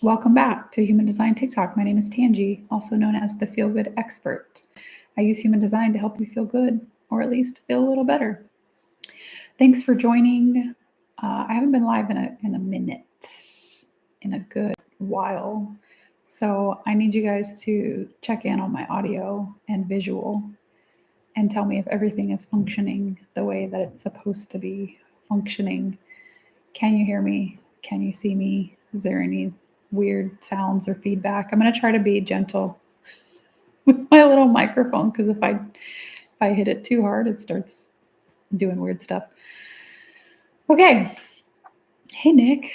Welcome back to Human Design TikTok. My name is Tangi, also known as the Feel Good Expert. I use human design to help you feel good, or at least feel a little better. Thanks for joining. I haven't been live in a minute, in a good while. So I need you guys to check in on my audio and visual and tell me if everything is functioning the way that it's supposed to be functioning. Can you hear me? Can you see me? Is there any weird sounds or feedback? I'm going to try to be gentle with my little microphone because if I hit it too hard, it starts doing weird stuff. Okay. Hey Nick.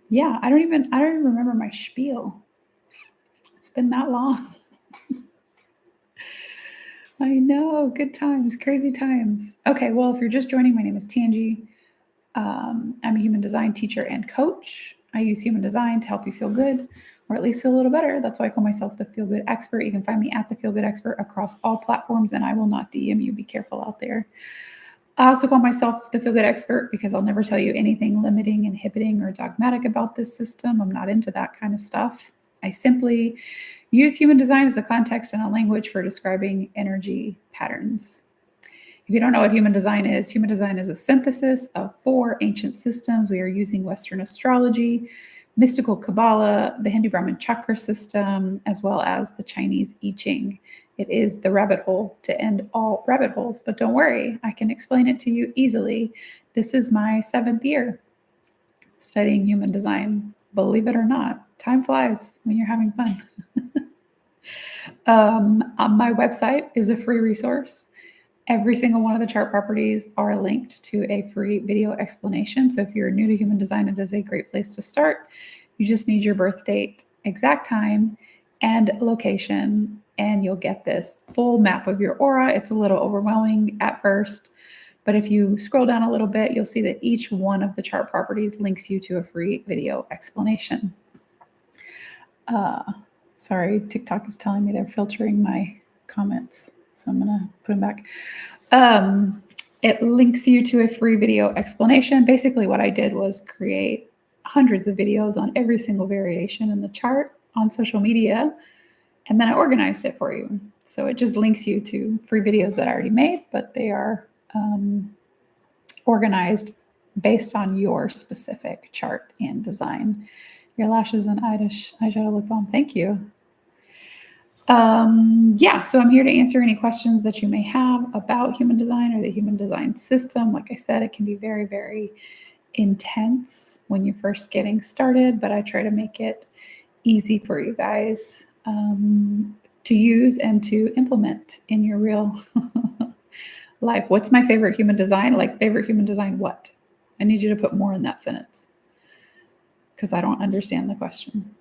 Yeah, I don't even remember my spiel. It's been that long. I know, good times, crazy times. Okay, well, if you're just joining, my name is Tangi. I'm a human design teacher and coach. I use human design to help you feel good, or at least feel a little better. That's why I call myself the Feel Good Expert. You can find me at the Feel Good Expert across all platforms, and I will not DM you. Be careful out there. I also call myself the Feel Good Expert because I'll never tell you anything limiting, inhibiting, or dogmatic about this system. I'm not into that kind of stuff. I simply use human design as a context and a language for describing energy patterns. If you don't know what human design is a synthesis of 4 ancient systems. We are using Western astrology, mystical Kabbalah, the Hindu Brahmin chakra system, as well as the Chinese I Ching. It is the rabbit hole to end all rabbit holes, but don't worry, I can explain it to you easily. This is my 7th year studying human design. Believe it or not, time flies when you're having fun. My website is a free resource. Every single one of the chart properties are linked to a free video explanation. So if you're new to human design, it is a great place to start. You just need your birth date, exact time, and location, and you'll get this full map of your aura. It's a little overwhelming at first, but if you scroll down a little bit, you'll see that each one of the chart properties links you to a free video explanation. Sorry, TikTok is telling me they're filtering my comments, so I'm gonna put them back. It links you to a free video explanation. Basically, what I did was create hundreds of videos on every single variation in the chart on social media, and then I organized it for you. So it just links you to free videos that I already made, but they are organized based on your specific chart and design. Your lashes and eyeshadow lip balm. Thank you. Yeah, so I'm here to answer any questions that you may have about human design or the human design system. Like I said, it can be very, very intense when you're first getting started, but I try to make it easy for you guys to use and to implement in your real life. What's my favorite human design? Like, favorite human design what? I need you to put more in that sentence because I don't understand the question.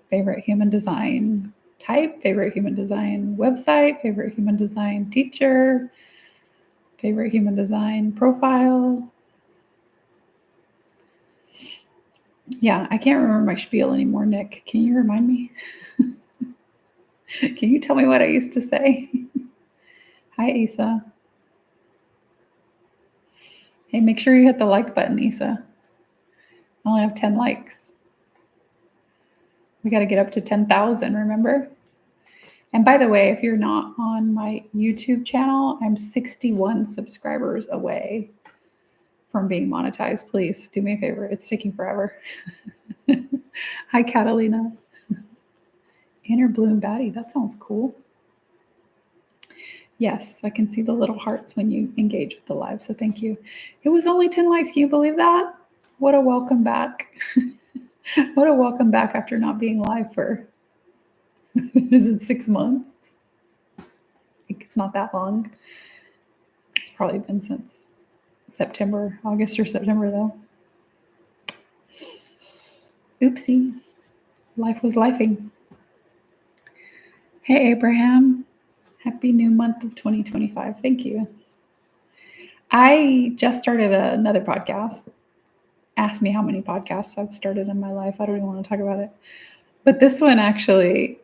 Favorite human design type, favorite human design website, favorite human design teacher, favorite human design profile. Yeah, I can't remember my spiel anymore, Nick. Can you remind me? Can you tell me what I used to say? Hi, Isa. Hey, make sure you hit the like button, Isa. I only have 10 likes. We got to get up to 10,000, remember? And by the way, if you're not on my YouTube channel, I'm 61 subscribers away from being monetized. Please do me a favor. It's taking forever. Hi, Catalina. Inner Bloom Baddie. That sounds cool. Yes, I can see the little hearts when you engage with the live. So thank you. It was only 10 likes. Can you believe that? What a welcome back. What a welcome back after not being live for, is it 6 months? I think it's not that long. It's probably been since September, August or September though. Oopsie. Life was lifing. Hey, Abraham. Happy new month of 2025. Thank you. I just started another podcast. Ask me how many podcasts I've started in my life. I don't even want to talk about it. But this one actually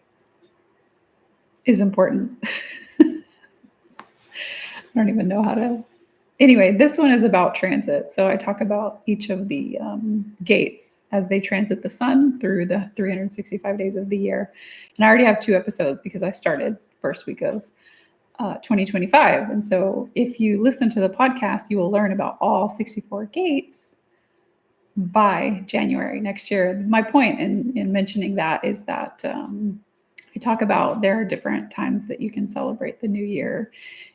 is important. I don't even know how to. Anyway, this one is about transit. So I talk about each of the gates as they transit the sun through the 365 days of the year. And I already have 2 episodes because I started first week of 2025. And so if you listen to the podcast, you will learn about all 64 gates by January next year. My point in mentioning that is that I talk about there are different times that you can celebrate the new year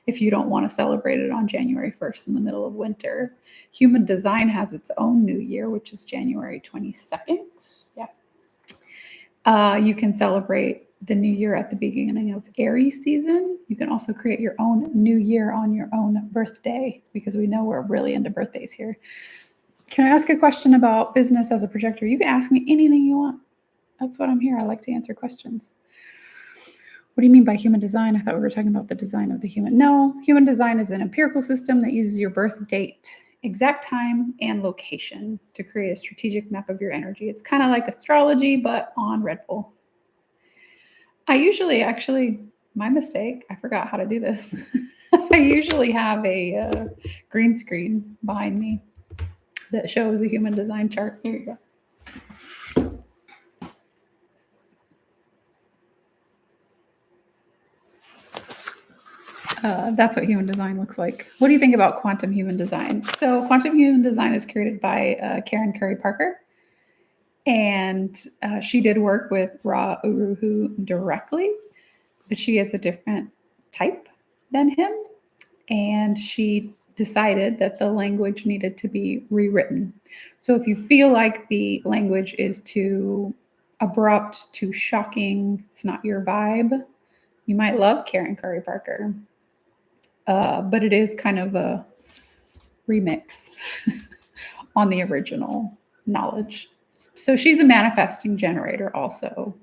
if you don't want to celebrate it on January 1st in the middle of winter. Human design has its own new year, which is January 22nd. Yeah. You can celebrate the new year at the beginning of Aries season. You can also create your own new year on your own birthday, because we know we're really into birthdays here. Can I ask a question about business as a projector? You can ask me anything you want. That's what I'm here. I like to answer questions. What do you mean by human design? I thought we were talking about the design of the human. No, human design is an empirical system that uses your birth date, exact time, and location to create a strategic map of your energy. It's kind of like astrology, but on Red Bull. I usually, actually, my mistake, I forgot how to do this. I usually have a green screen behind me that shows the human design chart. Here you go. That's what human design looks like. What do you think about quantum human design? So quantum human design is created by Karen Curry Parker. And she did work with Ra Uru Hu directly, but she is a different type than him. And she decided that the language needed to be rewritten. So if you feel like the language is too abrupt, too shocking, it's not your vibe, you might love Karen Curry Parker. But it is kind of a remix on the original knowledge. So she's a manifesting generator also.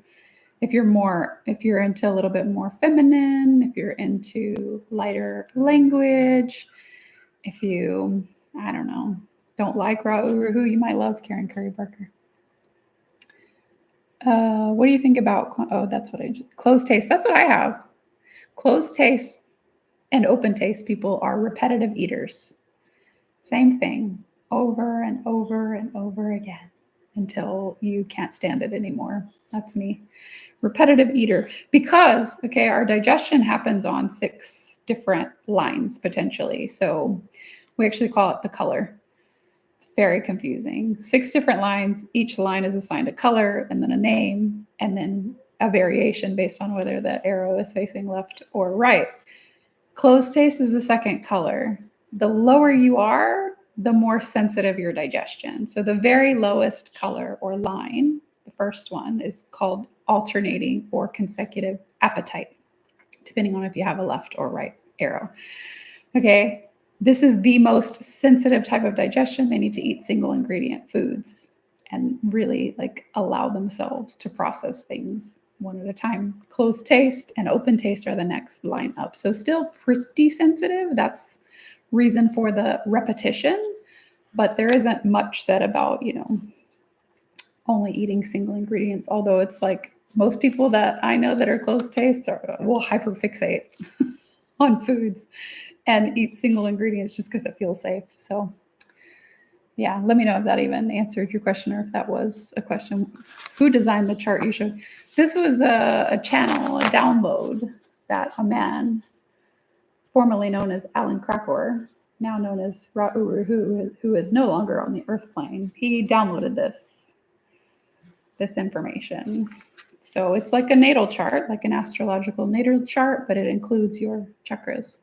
If you're into a little bit more feminine, if you're into lighter language, if you, I don't know, don't like Ra Uru Hu, you might love Karen Curry Parker. What do you think about, that's what closed taste. That's what I have. Closed taste and open taste people are repetitive eaters. Same thing over and over and over again until you can't stand it anymore. That's me. Repetitive eater. Because, okay, our digestion happens on 6 different lines potentially. So we actually call it the color. It's very confusing. 6 different lines. Each line is assigned a color and then a name and then a variation based on whether the arrow is facing left or right. Closed taste is the second color. The lower you are, the more sensitive your digestion. So the very lowest color or line, the first one, is called alternating or consecutive appetite, depending on if you have a left or right arrow. Okay, this is the most sensitive type of digestion. They need to eat single ingredient foods and really allow themselves to process things one at a time. Closed taste and open taste are the next line up. So still pretty sensitive. That's reason for the repetition, but there isn't much said about, only eating single ingredients. Although it's most people that I know that are closed taste will hyperfixate on foods and eat single ingredients just because it feels safe. So yeah, let me know if that even answered your question or if that was a question. Who designed the chart you showed? This was a channel, a download that a man formerly known as Alan Krakauer, now known as Ra Uru Hu, who is no longer on the earth plane, he downloaded this information. So it's like a natal chart, like an astrological natal chart, but it includes your chakras.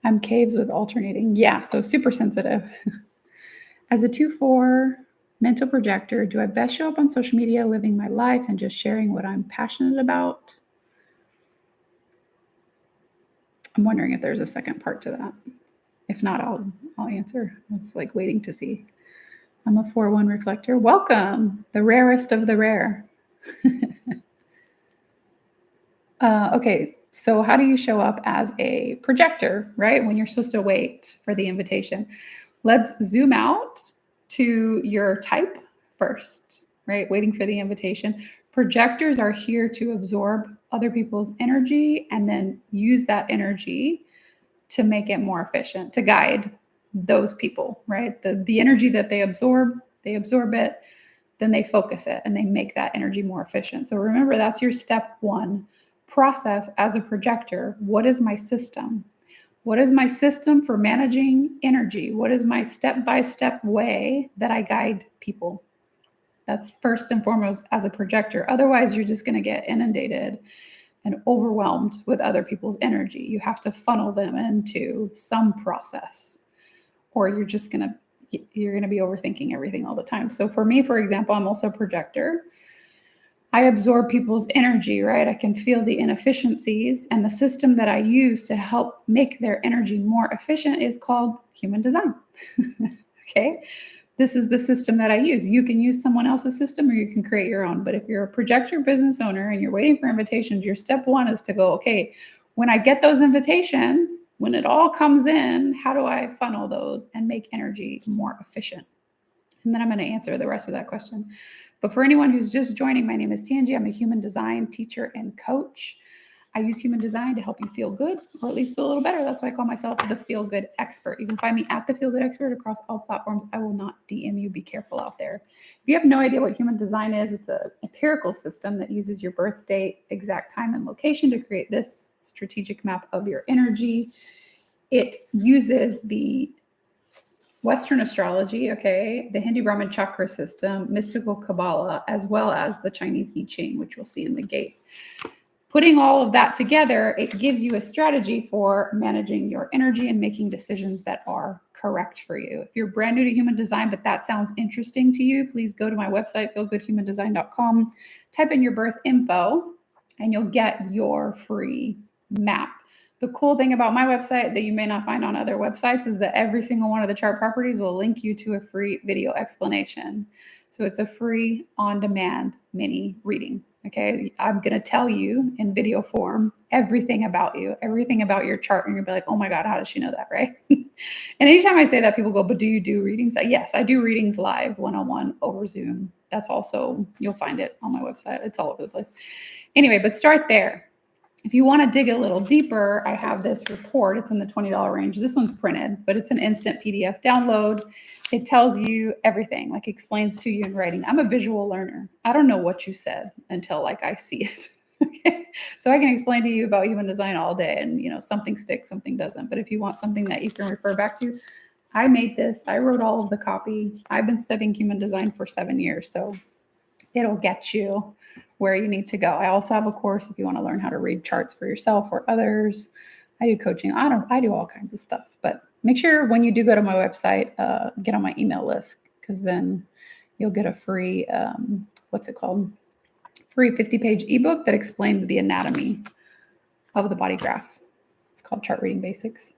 I'm caves with alternating. Yeah, so super sensitive. As a 2/4 mental projector, do I best show up on social media, living my life and just sharing what I'm passionate about? I'm wondering if there's a second part to that. If not, I'll answer. It's waiting to see. I'm a 4/1 reflector. Welcome, the rarest of the rare. Okay, so how do you show up as a projector, right? When you're supposed to wait for the invitation. Let's zoom out to your type first, right? Waiting for the invitation. Projectors are here to absorb other people's energy and then use that energy to make it more efficient, to guide those people, right? The energy that they absorb, They absorb it, then they focus it, and they make that energy more efficient. So remember, that's your step one process as a projector. What is my system? What is my system for managing energy? What is my step-by-step way that I guide people? That's first and foremost as a projector. Otherwise, you're just going to get inundated and overwhelmed with other people's energy. You have to funnel them into some process, or you're going to be overthinking everything all the time. So for me, for example, I'm also a projector. I absorb people's energy, right? I can feel the inefficiencies, and the system that I use to help make their energy more efficient is called human design. Okay. This is the system that I use. You can use someone else's system or you can create your own. But if you're a projector business owner and you're waiting for invitations, your step one is to go, okay, when I get those invitations, when it all comes in, how do I funnel those and make energy more efficient? And then I'm going to answer the rest of that question. But for anyone who's just joining, my name is Tangi. I'm a human design teacher and coach. I use human design to help you feel good, or at least feel a little better. That's why I call myself the Feel Good Expert. You can find me at the Feel Good Expert across all platforms. I will not DM you. Be careful out there. If you have no idea what human design is, it's an empirical system that uses your birth date, exact time, and location to create this strategic map of your energy. It uses the Western astrology, okay, the Hindu Brahmin chakra system, mystical Kabbalah, as well as the Chinese I Ching, which we'll see in the gate. Putting all of that together, it gives you a strategy for managing your energy and making decisions that are correct for you. If you're brand new to human design, but that sounds interesting to you, please go to my website, feelgoodhumandesign.com, type in your birth info, and you'll get your free map. The cool thing about my website that you may not find on other websites is that every single one of the chart properties will link you to a free video explanation. So it's a free on-demand mini reading. Okay, I'm going to tell you in video form everything about you, everything about your chart. And you'll be like, oh my God, how does she know that, right? And anytime I say that, people go, but do you do readings? Yes, I do readings live, one-on-one over Zoom. That's also, you'll find it on my website. It's all over the place. Anyway, but start there. If you want to dig a little deeper, I have this report. It's in the $20 range. This one's printed, but it's an instant PDF download. It tells you everything, like explains to you in writing. I'm a visual learner. I don't know what you said until I see it. Okay. So I can explain to you about human design all day and, something sticks, something doesn't. But if you want something that you can refer back to, I made this. I wrote all of the copy. I've been studying human design for 7 years. So it'll get you where you need to go. I also have a course if you want to learn how to read charts for yourself or others. I do coaching. I do all kinds of stuff. But make sure when you do go to my website, get on my email list, because then you'll get a free, free 50-page ebook that explains the anatomy of the body graph. It's called Chart Reading Basics.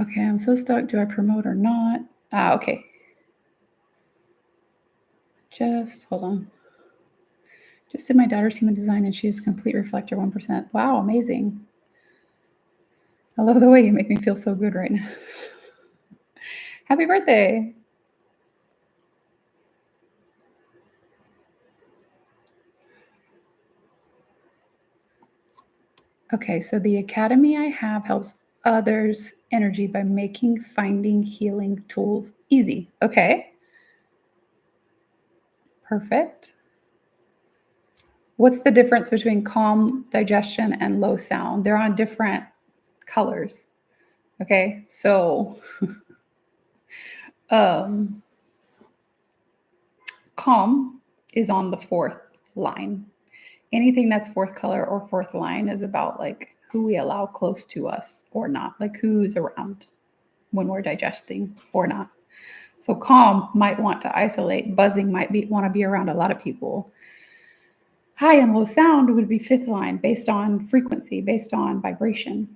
Okay, I'm so stuck. Do I promote or not? Okay. Just hold on. Just did my daughter's human design and she is a complete reflector 1%. Wow, amazing. I love the way you make me feel so good right now. Happy birthday. Okay, so the academy I have helps others' energy by making finding healing tools easy. Okay. Perfect. What's the difference between calm digestion and low sound? They're on different colors. Okay, so calm is on the fourth line. Anything that's fourth color or fourth line is about who we allow close to us or not, who's around when we're digesting or not. So calm might want to isolate. Buzzing might want to be around a lot of people. High and low sound would be fifth line, based on frequency, based on vibration.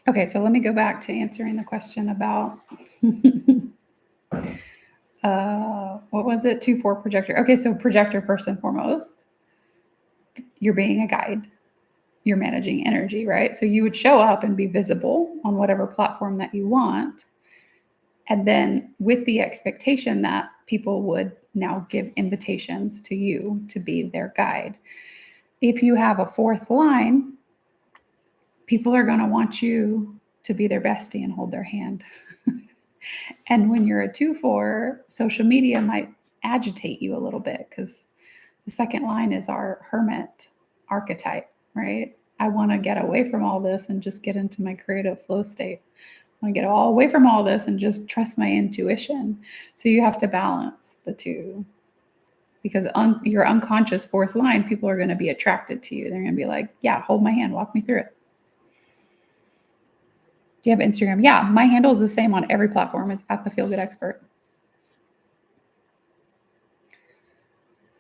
Okay, so let me go back to answering the question about what was it? 2-4 projector. Okay, so projector first and foremost. You're being a guide. You're managing energy, right? So you would show up and be visible on whatever platform that you want. And then with the expectation that people would now give invitations to you to be their guide. if you have a fourth line, people are going to want you to be their bestie and hold their hand. And when you're a 2-4, social media might agitate you a little bit because the second line is our hermit archetype, right? I want to get away from all this and just get into my creative flow state. I want to get all away from all this and just trust my intuition. So you have to balance the two, because your unconscious fourth line, people are going to be attracted to you. They're going to be like, yeah, hold my hand, walk me through it. Do you have Instagram? Yeah, my handle is the same on every platform. It's at the Feel Good Expert.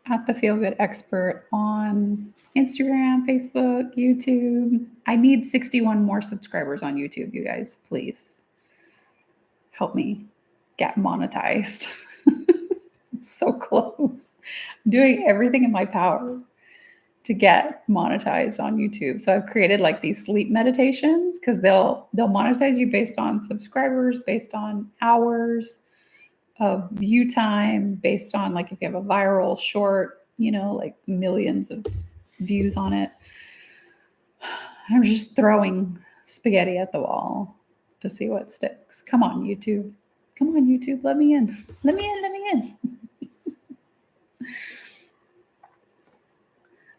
At the Feel Good Expert on Instagram, Facebook, YouTube. I need 61 more subscribers on YouTube, you guys. Please help me get monetized. I'm so close. I'm doing everything in my power to get monetized on YouTube. So I've created like these sleep meditations because they'll monetize you based on subscribers, based on hours of view time, based on like if you have a viral short, like millions of views on it. I'm just throwing spaghetti at the wall to see what sticks. Come on, YouTube. Come on, YouTube. Let me in. Let me in. Let me in.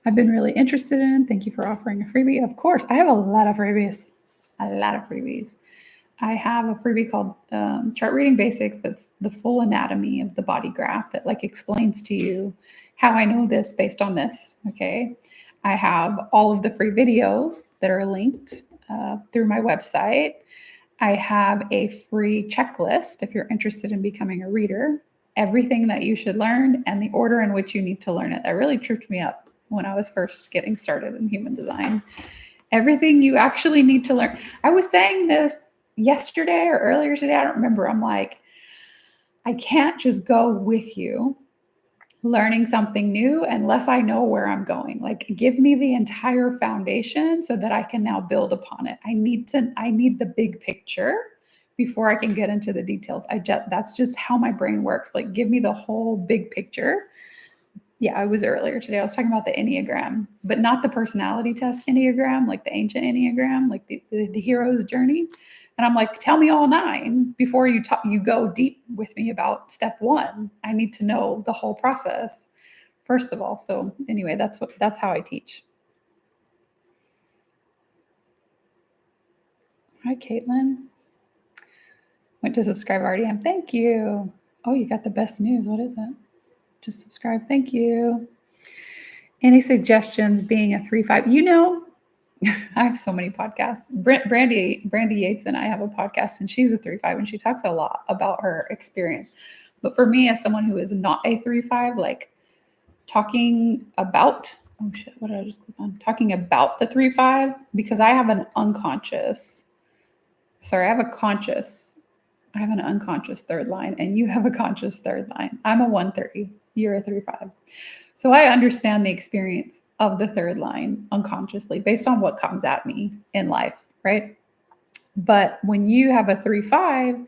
I've been really interested in. Thank you for offering a freebie. Of course, I have a lot of freebies. I have a freebie called Chart Reading Basics. That's the full anatomy of the body graph that like explains to you how I know this based on this. Okay. I have all of the free videos that are linked through my website. I have a free checklist if you're interested in becoming a reader, everything that you should learn and the order in which you need to learn it. That really tripped me up when I was first getting started in human design. Everything you actually need to learn. I was saying this yesterday or earlier today. I don't remember. I'm like, I can't just go with you learning something new unless I know where I'm going. Like, give me the entire foundation so that I can now build upon it. I need the big picture before I can get into the details. That's just how my brain works. Like, give me the whole big picture. Yeah, I was earlier today. I was talking about the Enneagram, but not the personality test Enneagram, like the ancient Enneagram, like the hero's journey. And I'm like, tell me all 9 before you go deep with me about step 1. I need to know the whole process first of all. So anyway, that's how I teach. Hi, Caitlin. Went to subscribe already. Thank you. Oh, you got the best news. What is it? Just subscribe. Thank you. Any suggestions being a 3-5? I have so many podcasts. Brandy Yates and I have a podcast, and she's a 3-5, and she talks a lot about her experience. But for me, as someone who is not a 3-5, like talking about, oh shit, what did I just click on? Talking about the 3-5, because I have an unconscious third line, and you have a conscious third line. I'm a 130. You're a 3-5. So I understand the experience of the third line unconsciously based on what comes at me in life, right? But when you have a 3-5,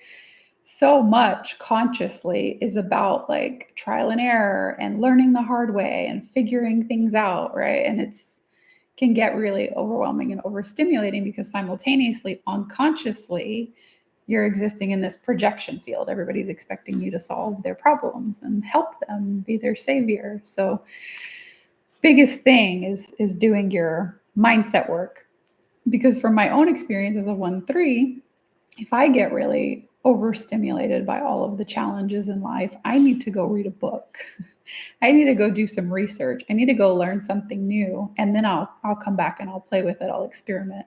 so much consciously is about like trial and error and learning the hard way and figuring things out, right? And it's can get really overwhelming and overstimulating because simultaneously, unconsciously, you're existing in this projection field. Everybody's expecting you to solve their problems and help them, be their savior. So biggest thing is doing your mindset work. Because from my own experience as a 1-3, if I get really overstimulated by all of the challenges in life, I need to go read a book. I need to go do some research. I need to go learn something new. And then I'll come back and I'll play with it. I'll experiment.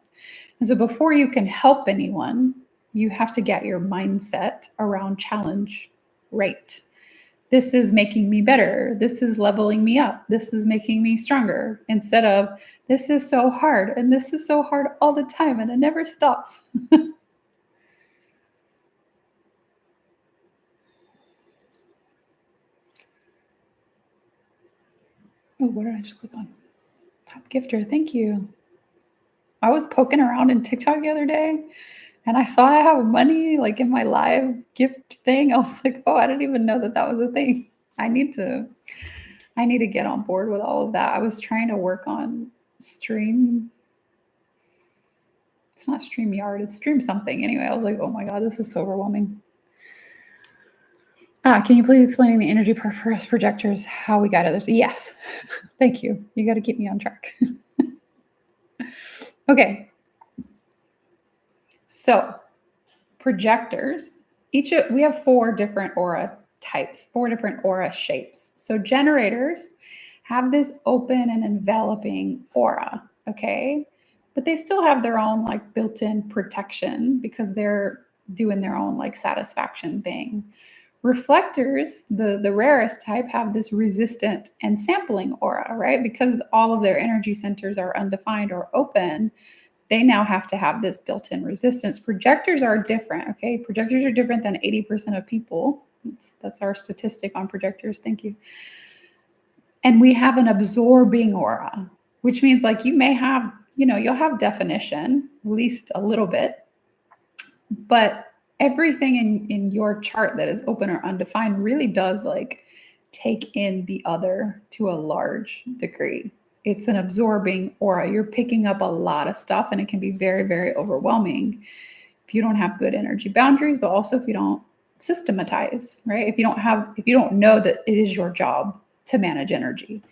And so before you can help anyone, you have to get your mindset around challenge right. This is making me better. This is leveling me up. This is making me stronger. Instead of, this is so hard and this is so hard all the time and it never stops. Oh, what did I just click on? Top gifter. Thank you. I was poking around in TikTok the other day and I saw I have money like in my live gift thing. I was like, oh, I didn't even know that was a thing. I need to I need to get on board with all of that. I was trying to work on Stream. It's not StreamYard, it's Stream something. Anyway, I was like, oh my God, this is so overwhelming. Can you please explain the energy for us projectors, how we got others? Yes. Thank you. You got to keep me on track. Okay. So projectors, we have 4 different aura types, 4 different aura shapes. So generators have this open and enveloping aura, okay? But they still have their own like built-in protection because they're doing their own like satisfaction thing. Reflectors, the rarest type, have this resistant and sampling aura, right? Because all of their energy centers are undefined or open, they now have to have this built-in resistance. Projectors are different, okay? Projectors are different than 80% of people. That's our statistic on projectors. Thank you. And we have an absorbing aura, which means like you may have, you'll have definition, at least a little bit, but everything in your chart that is open or undefined really does like take in the other to a large degree. It's an absorbing aura. You're picking up a lot of stuff and it can be very, very overwhelming if you don't have good energy boundaries, but also if you don't systematize, right? If you don't know that it is your job to manage energy.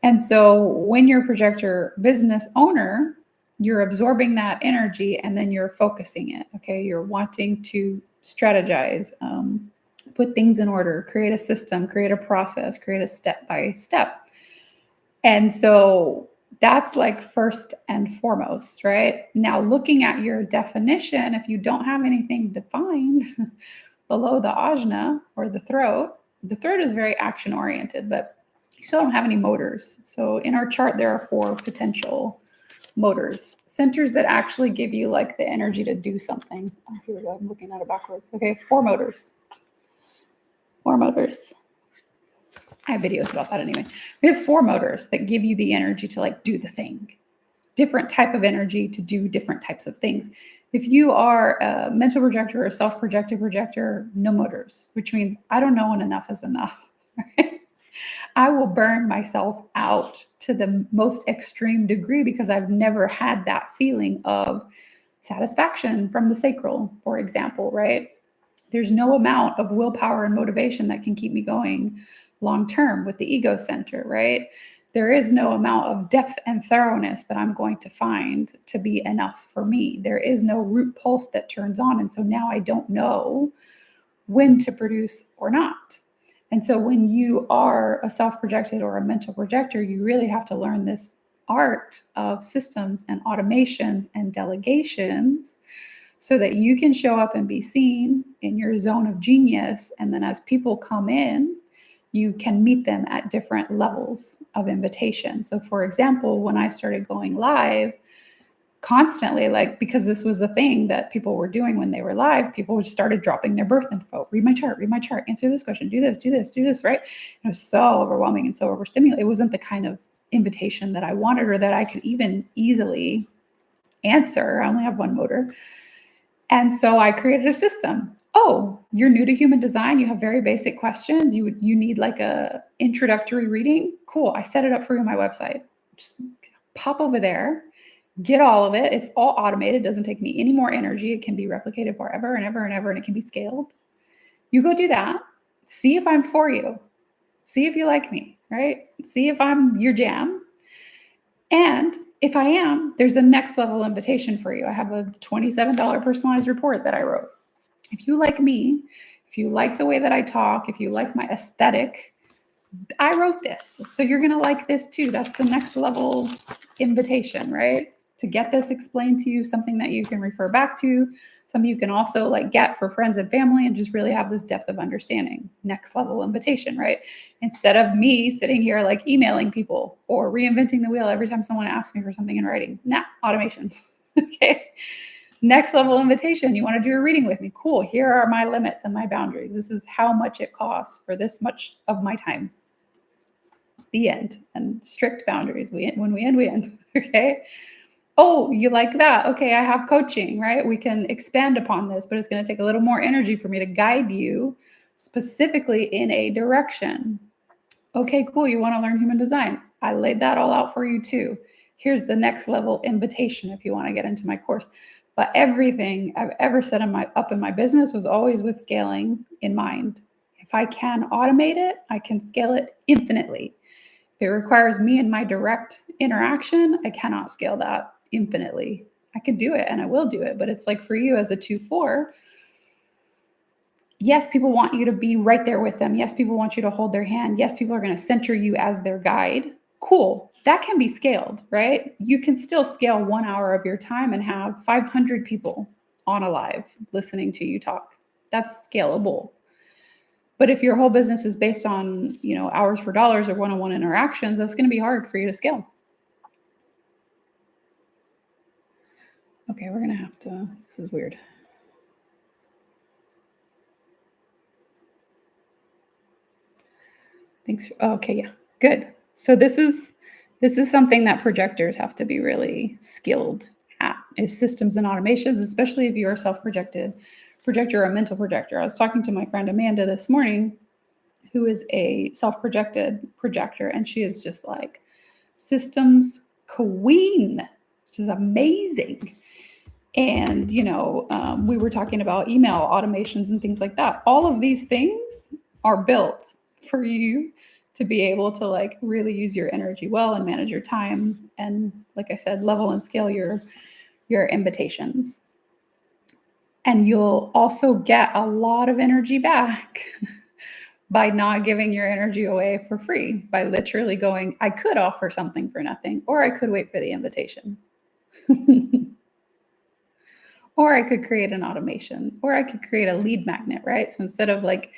And so when you're a projector business owner, you're absorbing that energy and then you're focusing it. Okay. You're wanting to strategize, put things in order, create a system, create a process, create a step by step. And so that's like first and foremost, right? Now, looking at your definition, if you don't have anything defined below the ajna or the throat is very action oriented, but you still don't have any motors. So in our chart, there are 4 potential motors, centers that actually give you like the energy to do something. Oh, here we go. I'm looking at it backwards. Okay, 4 motors. 4 motors. I have videos about that anyway. We have 4 motors that give you the energy to like do the thing. Different type of energy to do different types of things. If you are a mental projector or a self-projected projector, no motors, which means I don't know when enough is enough. Right? I will burn myself out to the most extreme degree because I've never had that feeling of satisfaction from the sacral, for example, right? There's no amount of willpower and motivation that can keep me going long term with the ego center, right? There is no amount of depth and thoroughness that I'm going to find to be enough for me. There is no root pulse that turns on. And so now I don't know when to produce or not. And so when you are a self-projected or a mental projector, you really have to learn this art of systems and automations and delegations so that you can show up and be seen in your zone of genius. And then as people come in, you can meet them at different levels of invitation. So for example, when I started going live, constantly, like, because this was a thing that people were doing when they were live, people just started dropping their birth info, read my chart, answer this question, do this, right? It was so overwhelming and so overstimulating. It wasn't the kind of invitation that I wanted or that I could even easily answer. I only have 1 motor. And so I created a system. Oh, you're new to human design. You have very basic questions. You need like a introductory reading. Cool. I set it up for you on my website. Just pop over there. Get all of it. It's all automated. It doesn't take me any more energy. It can be replicated forever and ever and ever, and it can be scaled. You go do that. See if I'm for you. See if you like me, right? See if I'm your jam. And if I am, there's a next level invitation for you. I have a $27 personalized report that I wrote. If you like me, if you like the way that I talk, if you like my aesthetic, I wrote this. So you're going to like this too. That's the next level invitation, right? To get this explained to you, something that you can refer back to, something you can also like get for friends and family and just really have this depth of understanding. Next level invitation, right? Instead of me sitting here like emailing people or reinventing the wheel every time someone asks me for something in writing. Nah, automations. Okay. Next level invitation. You want to do a reading with me? Cool. Here are my limits and my boundaries. This is how much it costs for this much of my time. The end. And strict boundaries. When we end, we end. Okay. Oh, you like that? Okay, I have coaching, right? We can expand upon this, but it's going to take a little more energy for me to guide you specifically in a direction. Okay, cool. You want to learn human design. I laid that all out for you too. Here's the next level invitation if you want to get into my course. But everything I've ever set in my business was always with scaling in mind. If I can automate it, I can scale it infinitely. If it requires me and my direct interaction, I cannot scale that infinitely. I could do it and I will do it, but it's like for you as a 2-4, yes, people want you to be right there with them. Yes, people want you to hold their hand. Yes, people are going to center you as their guide. Cool. That can be scaled, right? You can still scale 1 hour of your time and have 500 people on a live listening to you talk. That's scalable. But if your whole business is based on, hours for dollars or one-on-one interactions, that's going to be hard for you to scale. Okay, we're going to have to, this is weird. Thanks. Okay, yeah, good. So this is something that projectors have to be really skilled at, is systems and automations, especially if you are a self-projected projector or a mental projector. I was talking to my friend Amanda this morning, who is a self-projected projector, and she is just like systems queen, which is amazing. And we were talking about email automations and things like that. All of these things are built for you to be able to like really use your energy well and manage your time, and like I said, level and scale your invitations. And you'll also get a lot of energy back by not giving your energy away for free, by literally going, I could offer something for nothing, or I could wait for the invitation. Or I could create an automation, or I could create a lead magnet, right? So instead of like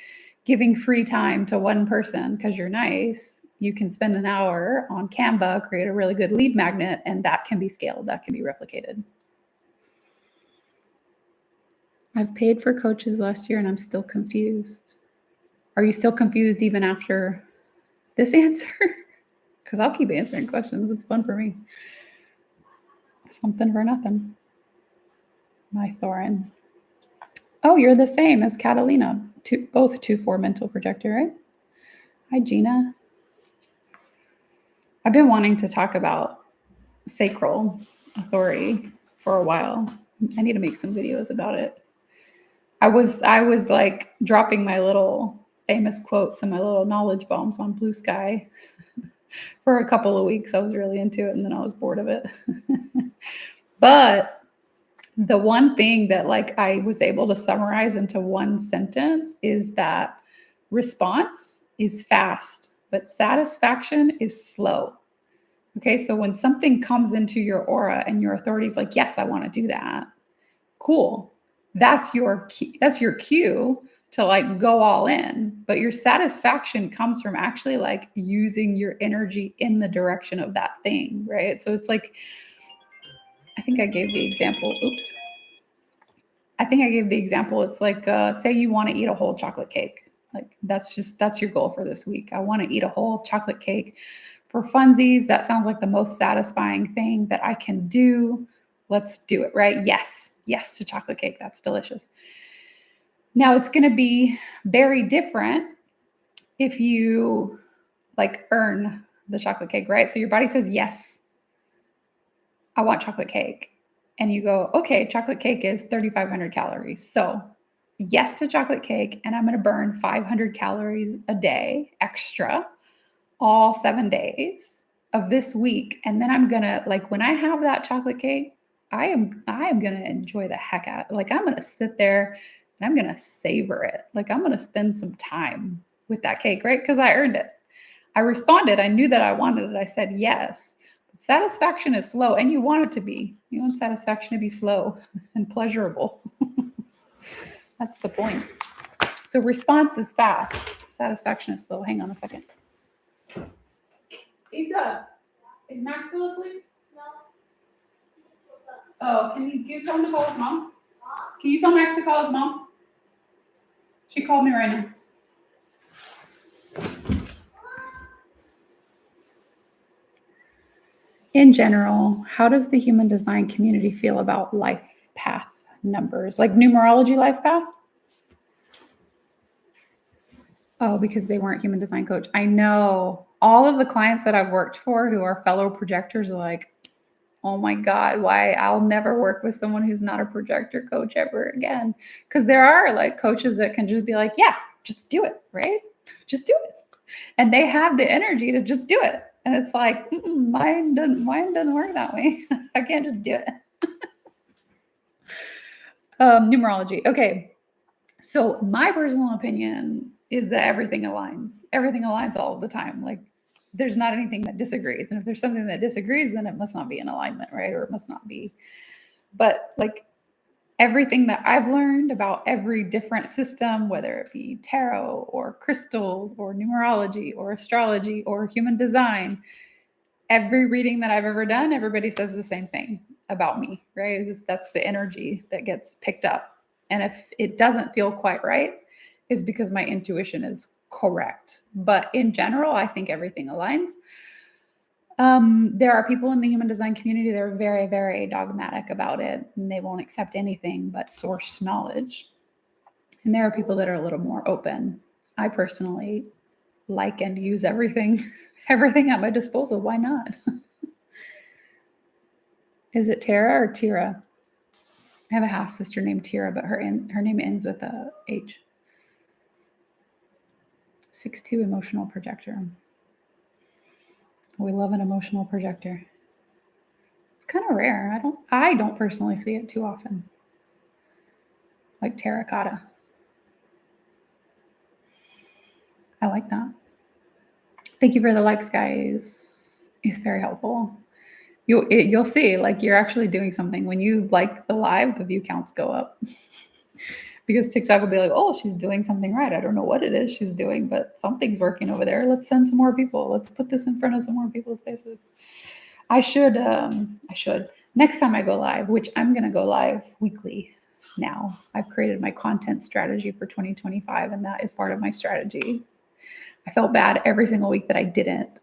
giving free time to one person because you're nice, you can spend an hour on Canva, create a really good lead magnet, and that can be scaled, that can be replicated. I've paid for coaches last year and I'm still confused. Are you still confused even after this answer? Because I'll keep answering questions. It's fun for me. Something for nothing. My Thorin. Oh, you're the same as Catalina. Both 2-4 mental projector, right? Hi, Gina. I've been wanting to talk about sacral authority for a while. I need to make some videos about it. I was like dropping my little famous quotes and my little knowledge bombs on Blue Sky for a couple of weeks. I was really into it, and then I was bored of it. But the one thing that like I was able to summarize into one sentence is that response is fast, but satisfaction is slow. Okay, so when something comes into your aura and your authority is like, yes, I want to do that. Cool. That's your cue to like go all in. But your satisfaction comes from actually like using your energy in the direction of that thing, right? So it's like, I think I gave the example. Oops. I think I gave the example. It's like, say you want to eat a whole chocolate cake. Like that's your goal for this week. I want to eat a whole chocolate cake for funsies. That sounds like the most satisfying thing that I can do. Let's do it, right? Yes to chocolate cake. That's delicious. Now it's going to be very different if you like earn the chocolate cake, right? So your body says, yes, I want chocolate cake. And you go, okay, chocolate cake is 3,500 calories. So yes to chocolate cake. And I'm going to burn 500 calories a day extra all 7 days of this week. And then I'm going to, like, when I have that chocolate cake, I am going to enjoy the heck out. Like, I'm going to sit there and I'm going to savor it. Like, I'm going to spend some time with that cake, right? Because I earned it. I responded. I knew that I wanted it. I said yes. But satisfaction is slow, and you want it to be. You want satisfaction to be slow and pleasurable. That's the point. So response is fast. Satisfaction is slow. Hang on a second. Isa, is Max still asleep? No. Oh, can you tell him to call his mom? Can you tell Max to call his mom? She called me right now. In general, how does the human design community feel about life path numbers, like numerology life path? Oh, because they weren't human design coach. I know all of the clients that I've worked for who are fellow projectors are like, oh my God, why I'll never work with someone who's not a projector coach ever again. Because there are like coaches that can just be like, yeah, just do it, right? Just do it. And they have the energy to just do it. And it's like, mine doesn't work that way. I can't just do it. Numerology. Okay. So my personal opinion is that everything aligns. Everything aligns all the time. Like there's not anything that disagrees. And if there's something that disagrees, then it must not be in alignment, right? Or it must not be. But like everything that I've learned about every different system, whether it be tarot or crystals or numerology or astrology or human design, every reading that I've ever done, everybody says the same thing about me, right? That's the energy that gets picked up. And if it doesn't feel quite right, is because my intuition is correct. But in general, I think everything aligns. There are people in the human design community that are very, very dogmatic about it, and they won't accept anything but source knowledge. And there are people that are a little more open. I personally like and use everything at my disposal. Why not? Is it Tara or Tira? I have a half sister named Tira, but her name ends with a H. 6'2" emotional projector. We love an emotional projector. It's kind of rare. I don't personally see it too often. Like terracotta. I like that. Thank you for the likes, guys. It's very helpful. You'll see, like you're actually doing something. When you like the live, the view counts go up. Because TikTok will be like, oh, she's doing something right. I don't know what it is she's doing, but something's working over there. Let's send some more people. Let's put this in front of some more people's faces. I should. Next time I go live, which I'm going to go live weekly now. I've created my content strategy for 2025, and that is part of my strategy. I felt bad every single week that I didn't.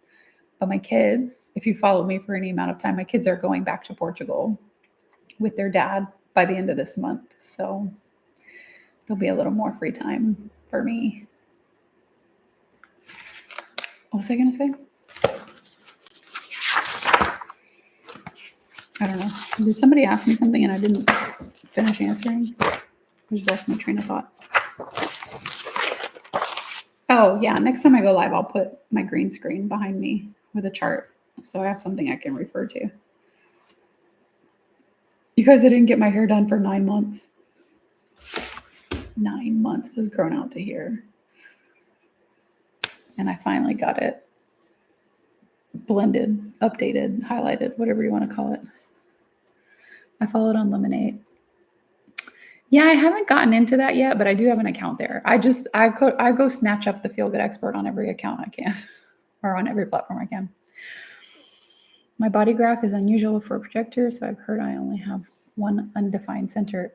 But my kids, if you follow me for any amount of time, my kids are going back to Portugal with their dad by the end of this month. So there'll be a little more free time for me. What was I going to say? I don't know. Did somebody ask me something and I didn't finish answering? I just lost my train of thought. Oh, yeah. Next time I go live, I'll put my green screen behind me with a chart. So I have something I can refer to. You guys, I didn't get my hair done for 9 months. 9 months. It was grown out to here. And I finally got it blended, updated, highlighted, whatever you want to call it. I followed on Lemonade. Yeah, I haven't gotten into that yet, but I do have an account there. I go snatch up the Feel Good Expert on every account I can, or on every platform I can. My body graph is unusual for a projector, so I've heard I only have one undefined center.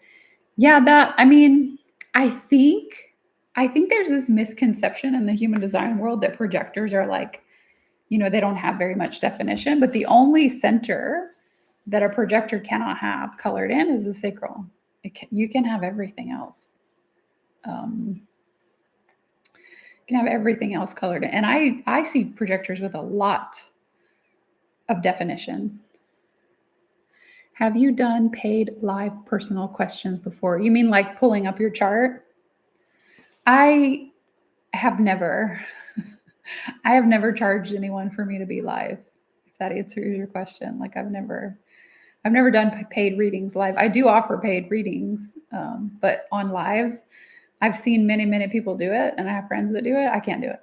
Yeah, I think there's this misconception in the human design world that projectors are like, they don't have very much definition, but the only center that a projector cannot have colored in is the sacral. You can have everything else. You can have everything else colored in. And I see projectors with a lot of definition. Have you done paid live personal questions before? You mean like pulling up your chart? I have never charged anyone for me to be live, if that answers your question. Like I've never done paid readings live. I do offer paid readings, but on lives, I've seen many, many people do it, and I have friends that do it. I can't do it.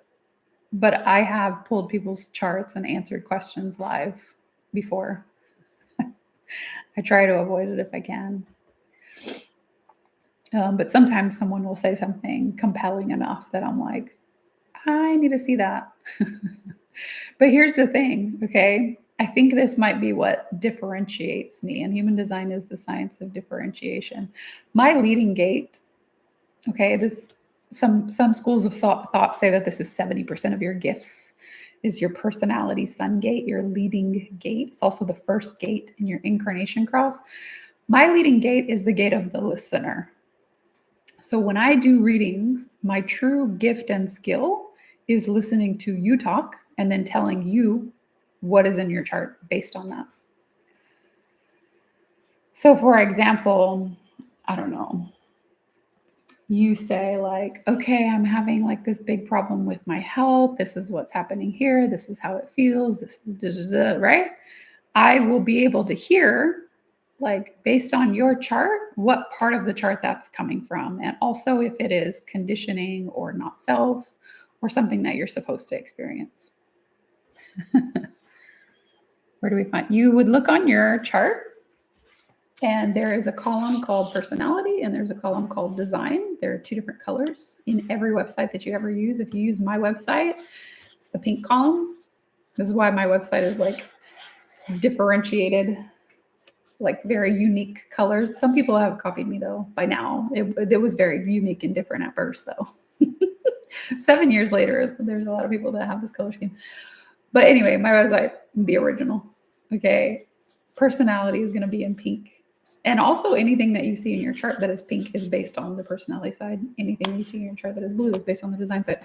But I have pulled people's charts and answered questions live before. I try to avoid it if I can. But sometimes someone will say something compelling enough that I'm like, I need to see that. But here's the thing, okay? I think this might be what differentiates me, and human design is the science of differentiation. My leading gate, okay, some schools of thought say that this is 70% of your gifts is your personality sun gate, your leading gate. It's also the first gate in your incarnation cross. My leading gate is the gate of the listener. So when I do readings, my true gift and skill is listening to you talk and then telling you what is in your chart based on that. So for example, I don't know, you say like, okay, I'm having like this big problem with my health. This is what's happening here. This is how it feels. This is da, da, da, right? I will be able to hear, like, based on your chart, what part of the chart that's coming from. And also if it is conditioning or not self or something that you're supposed to experience. Where do we find? You would look on your chart and there is a column called personality and there's a column called design. There are two different colors in every website that you ever use. If you use my website, it's the pink column. This is why my website is like differentiated, like very unique colors. Some people have copied me though by now. It was very unique and different at first though. 7 years later, there's a lot of people that have this color scheme. But anyway, my website, the original. Okay. Personality is going to be in pink. And also anything that you see in your chart that is pink is based on the personality side. Anything you see in your chart that is blue is based on the design side.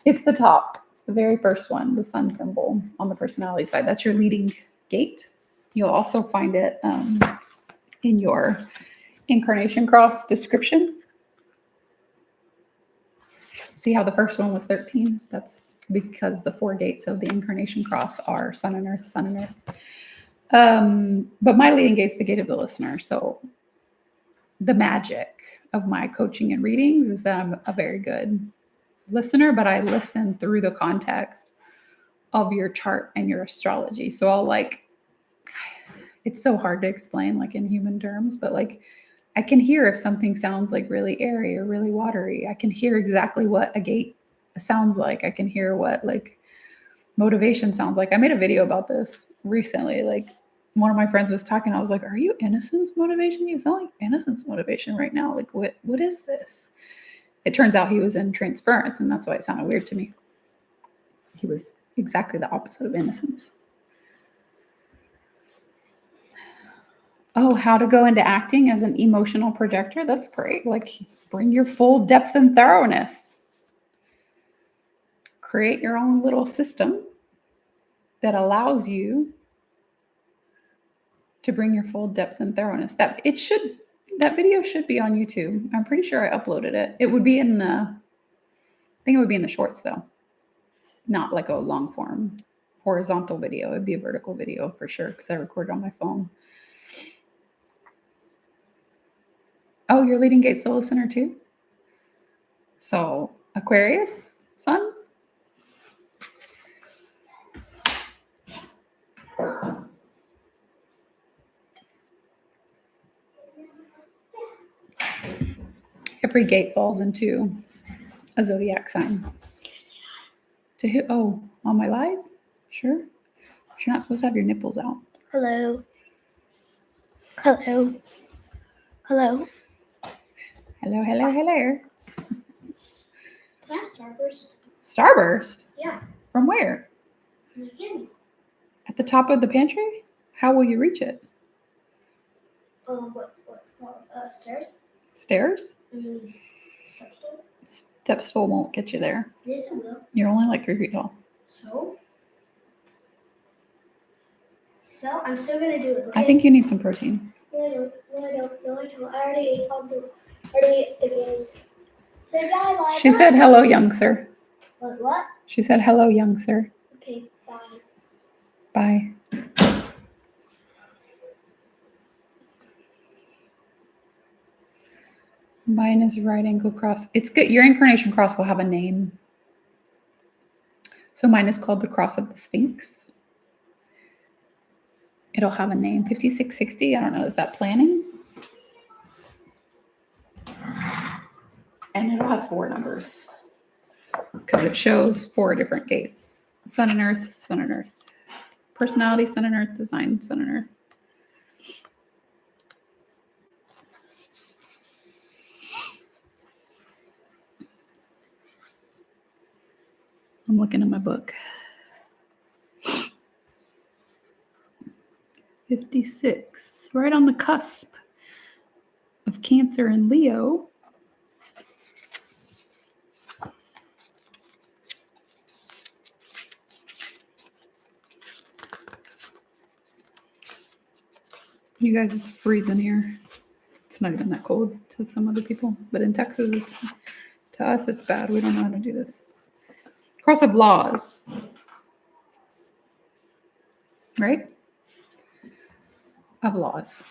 It's the top. It's the very first one, the sun symbol on the personality side. That's your leading gate. You'll also find it in your incarnation cross description. See how the first one was 13? That's because the 4 gates of the incarnation cross are sun and earth, sun and earth. But my leading gate's the gate of the listener. So the magic of my coaching and readings is that I'm a very good listener, but I listen through the context of your chart and your astrology. So I'll like, it's so hard to explain like in human terms, but like I can hear if something sounds like really airy or really watery. I can hear exactly what a gate sounds like. I can hear what like motivation sounds like. I made a video about this recently. Like one of my friends was talking. I was like, "Are you innocence motivation? You sound like innocence motivation right now. Like what is this?" It turns out he was in transference, and that's why it sounded weird to me. He was exactly the opposite of innocence. Oh, how to go into acting as an emotional projector. That's great. Like bring your full depth and thoroughness. Create your own little system that allows you to bring your full depth and thoroughness. That video should be on YouTube. I'm pretty sure I uploaded it. It would be in the, I think it would be in the shorts though. Not like a long form horizontal video. It'd be a vertical video for sure because I record on my phone. Oh, your leading gate's the listener too? So Aquarius, sun? Every gate falls into a zodiac sign. To hit, oh, on my live? Sure. You're not supposed to have your nipples out. Hello. Hello. Hello. Hello, hello, hello. Can I have Starburst? Starburst? Yeah. From where? From the candy. At the top of the pantry? How will you reach it? What's called stairs? Stairs? Step stool. Step stool won't get you there. Yes, it will. You're only like 3 feet tall. So I'm still gonna do it. Okay? I think you need some protein. No, I don't. I already ate all the. Already ate the game. Say bye, bye. She said, "Hello, young sir." What? She said, "Hello, young sir." Okay, bye. Bye. Mine is right angle cross. It's good. Your incarnation cross will have a name. So mine is called the Cross of the Sphinx. It'll have a name. 5660. I don't know. Is that planning? And it'll have 4 numbers because it shows 4 different gates. Sun and Earth, Sun and Earth. Personality, Sun and Earth. Design, Sun and Earth. I'm looking at my book. 56, right on the cusp of Cancer and Leo. You guys, it's freezing here. It's not even that cold to some other people, but in Texas, to us, it's bad. We don't know how to do this. Cross of laws, right? Of laws.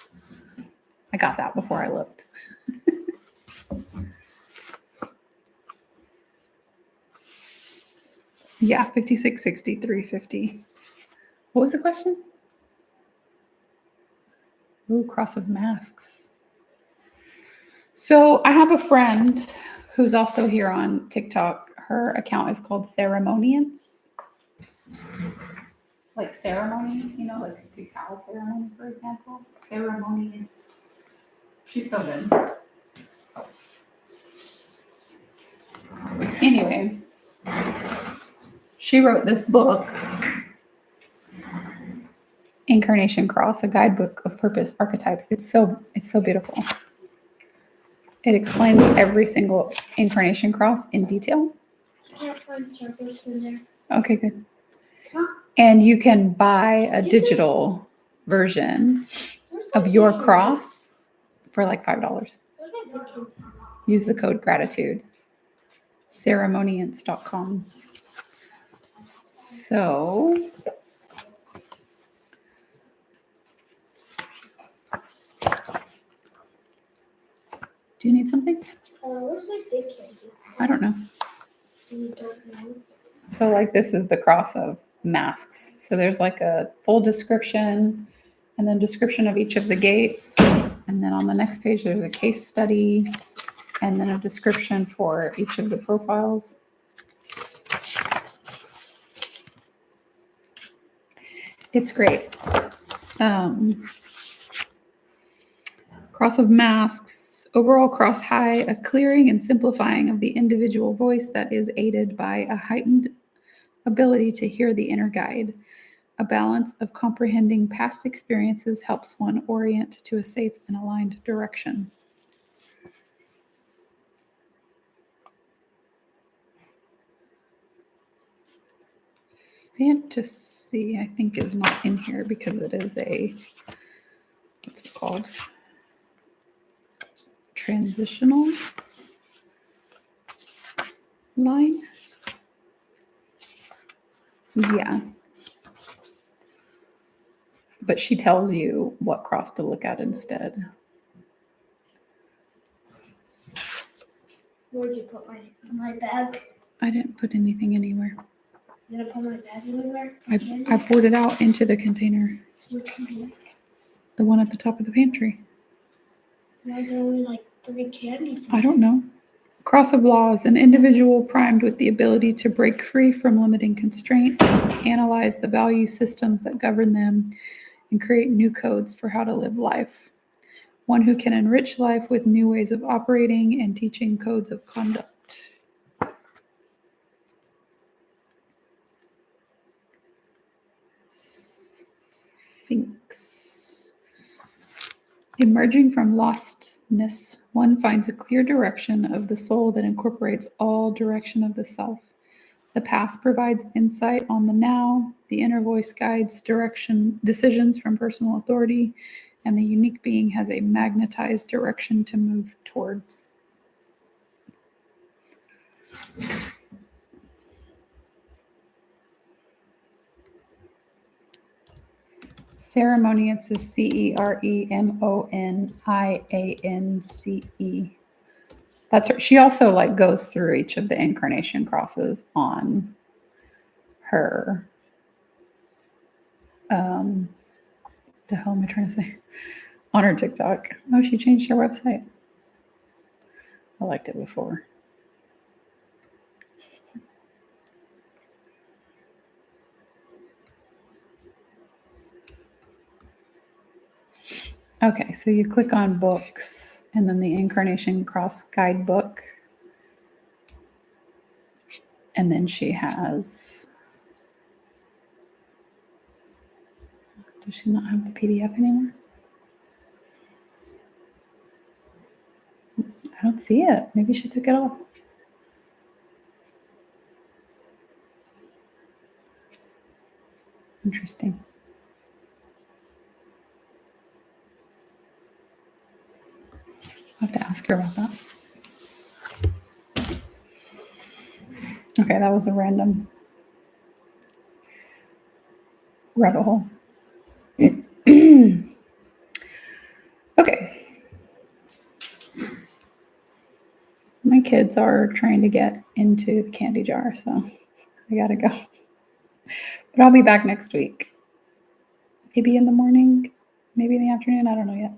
I got that before I looked. Yeah, 56, 63, 50. What was the question? Ooh, cross of masks. So I have a friend who's also here on TikTok. Her account is called Ceremoniance. Like ceremony, you know, like a cacao ceremony, for example. Ceremoniance. She's so good. Anyway, she wrote this book, Incarnation Cross, a guidebook of purpose archetypes. It's so beautiful. It explains every single incarnation cross in detail. I can't find Starburst in there. Okay, good. Huh? And you can buy a digital version Where's my of your big cross for like $5. candy? Where's my big candy? Use the code gratitude. Ceremoniance.com. So do you need something? Where's my big candy? I don't know. You don't know. So like this is the cross of masks. So there's like a full description and then description of each of the gates. And then on the next page, there's a case study and then a description for each of the profiles. It's great. Cross of masks, overall cross high, a clearing and simplifying of the individual voice that is aided by a heightened ability to hear the inner guide. A balance of comprehending past experiences helps one orient to a safe and aligned direction. Fantasy, I think, is not in here because it is a, what's it called? Transitional line. Yeah. But she tells you what cross to look at instead. Where'd you put my bag? I didn't put anything anywhere. You gonna put my bag anywhere? I poured it out into the container, Which container? the one at the top of the pantry. Why is there only like 3 candies? I don't know. Cross of laws, an individual primed with the ability to break free from limiting constraints, analyze the value systems that govern them, and create new codes for how to live life. One who can enrich life with new ways of operating and teaching codes of conduct. Sphinx. Emerging from lostness, one finds a clear direction of the soul that incorporates all direction of the self. The past provides insight on the now, the inner voice guides decisions from personal authority, and the unique being has a magnetized direction to move towards. Ceremoniance is Ceremoniance. That's her. She also like goes through each of the incarnation crosses on her. The hell am I trying to say? On her TikTok. Oh, she changed her website. I liked it before. Okay, so you click on books and then the Incarnation Cross Guidebook. And then she has, does she not have the PDF anymore? I don't see it. Maybe she took it off. Interesting. I'll have to ask her about that. Okay, that was a random rabbit hole. Okay. My kids are trying to get into the candy jar, so I gotta go. But I'll be back next week. Maybe in the morning, maybe in the afternoon. I don't know yet.